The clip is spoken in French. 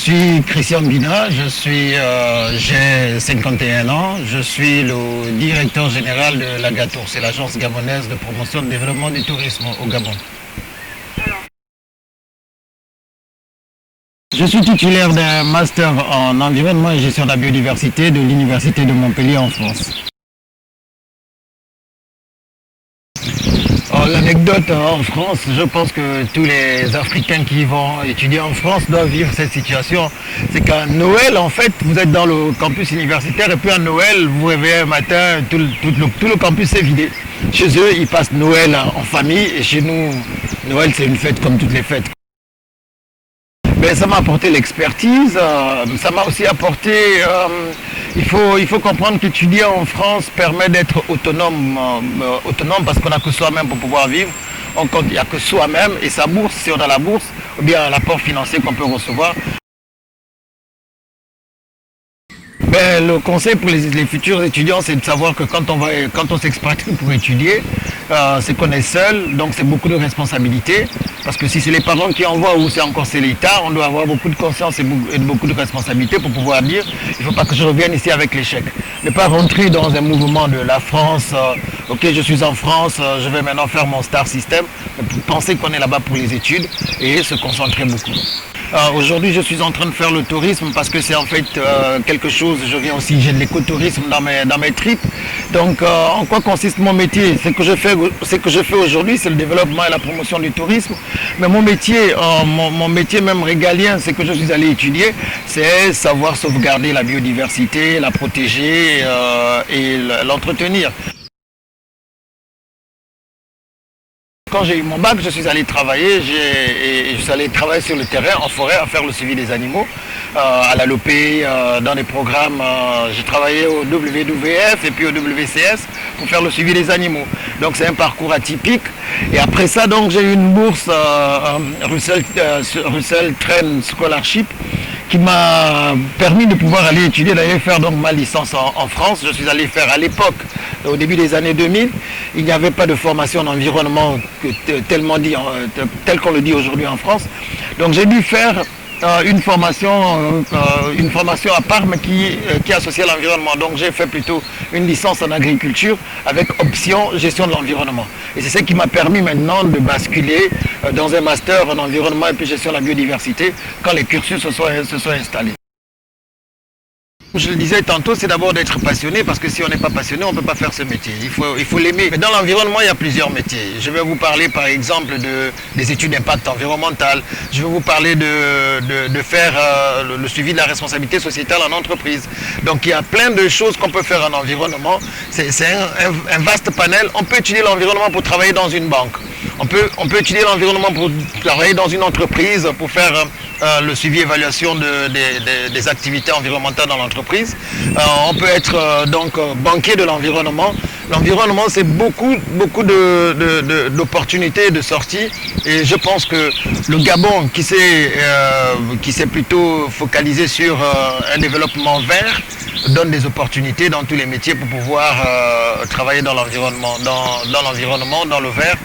suis Christian Bina, j'ai 51 ans, je suis le directeur général de l'AGATOUR, c'est l'agence gabonaise de promotion et de développement du tourisme au Gabon. Je suis titulaire d'un master en environnement et gestion de la biodiversité de l'Université de Montpellier en France. L'anecdote en France, je pense que tous les Africains qui vont étudier en France doivent vivre cette situation. C'est qu'à Noël, en fait, vous êtes dans le campus universitaire et puis à Noël, vous vous réveillez un matin, tout le campus est vidé. Chez eux, ils passent Noël en famille et chez nous, Noël c'est une fête comme toutes les fêtes. Ben, ça m'a apporté l'expertise, ça m'a aussi apporté... il faut comprendre qu'étudier en France permet d'être autonome, autonome parce qu'on n'a que soi-même pour pouvoir vivre. Il n'y a que soi-même et sa bourse, si on a la bourse, ou bien l'apport financier qu'on peut recevoir. Ben, le conseil pour les futurs étudiants, c'est de savoir que quand on s'expatrie pour étudier, c'est qu'on est seul, donc c'est beaucoup de responsabilités. Parce que si c'est les parents qui envoient ou c'est encore c'est l'État, on doit avoir beaucoup de conscience et beaucoup de responsabilités pour pouvoir dire il ne faut pas que je revienne ici avec l'échec. Ne pas rentrer dans un mouvement de la France, ok je suis en France, je vais maintenant faire mon star system, penser qu'on est là-bas pour les études et se concentrer beaucoup. Aujourd'hui, je suis en train de faire le tourisme parce que c'est en fait quelque chose, je viens aussi, j'ai de l'écotourisme dans mes trips. Donc, en quoi consiste mon métier? Ce que je fais aujourd'hui, c'est le développement et la promotion du tourisme. Mais mon métier même régalien, c'est que je suis allé étudier, c'est savoir sauvegarder la biodiversité, la protéger et l'entretenir. Quand j'ai eu mon bac, je suis allé travailler, sur le terrain, en forêt, à faire le suivi des animaux, à la LOP, dans des programmes. J'ai travaillé au WWF et puis au WCS pour faire le suivi des animaux. Donc c'est un parcours atypique. Et après ça, donc j'ai eu une bourse Russell Train Scholarship qui m'a permis de pouvoir aller étudier, d'aller faire donc ma licence en France. Je suis allé faire à l'époque, au début des années 2000, il n'y avait pas de formation en environnement tel qu'on le dit aujourd'hui en France. Donc j'ai dû faire une formation à part mais qui est associée à l'environnement. Donc j'ai fait plutôt une licence en agriculture avec option gestion de l'environnement. Et c'est ce qui m'a permis maintenant de basculer dans un master en environnement et puis gestion de la biodiversité quand les cursus se sont installés. Je le disais tantôt, c'est d'abord d'être passionné, parce que si on n'est pas passionné, on ne peut pas faire ce métier. Il faut l'aimer. Mais dans l'environnement, il y a plusieurs métiers. Je vais vous parler par exemple des études d'impact environnemental. Je vais vous parler de faire le suivi de la responsabilité sociétale en entreprise. Donc il y a plein de choses qu'on peut faire en environnement. C'est un vaste panel. On peut étudier l'environnement pour travailler dans une banque. On peut étudier l'environnement pour travailler dans une entreprise, pour faire le suivi et évaluation des activités environnementales dans l'entreprise. On peut être donc banquier de l'environnement. L'environnement, c'est beaucoup d'opportunités de sortie. Et je pense que le Gabon, qui s'est plutôt focalisé sur un développement vert, donne des opportunités dans tous les métiers pour pouvoir travailler dans l'environnement, dans le vert.